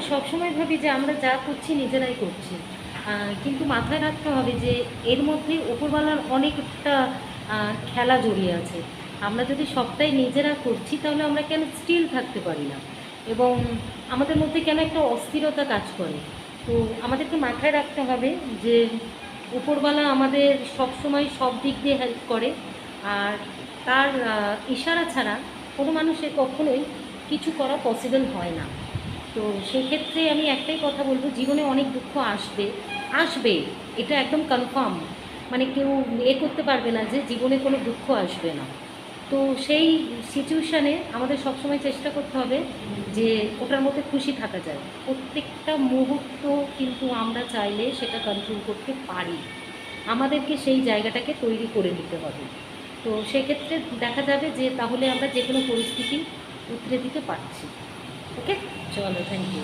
সবসময় ভাবি যে আমরা যা করছি নিজেরাই করছি, কিন্তু মাথায় রাখতে হবে যে এর মধ্যে ওপরওয়ালার অনেকটা খেলা জড়িয়ে আছে। আমরা যদি সবটাই নিজেরা করছি তাহলে আমরা কেন স্টিল থাকতে পারি না, এবং আমাদের মধ্যে কেন একটা অস্থিরতা কাজ করে। তো আমাদেরকে মাথায় রাখতে হবে যে উপরওয়ালা আমাদের সবসময় সব দিক দিয়ে হেল্প করে, আর তার ইশারা ছাড়া কোনো মানুষের কখনোই কিছু করা পসিবল হয় না। তো সেক্ষেত্রে আমি একটাই কথা বলবো, জীবনে অনেক দুঃখ আসবে, আসবে, এটা একদম কনফার্ম। মানে কেউ করতে পারবে না যে জীবনে কোনো দুঃখ আসবে না। তো সেই সিচুয়েশানে আমাদের সবসময় চেষ্টা করতে হবে যে ওটার মধ্যে খুশি থাকা যায়। প্রত্যেকটা মুহূর্ত কিন্তু আমরা চাইলে সেটা কন্ট্রোল করতে পারি, আমাদেরকে সেই জায়গাটাকে তৈরি করে নিতে হবে। তো সেক্ষেত্রে দেখা যাবে যে তাহলে আমরা যে কোনো পরিস্থিতি উতরে দিতে পারছি। ওকে, চলো, থ্যাংক ইউ।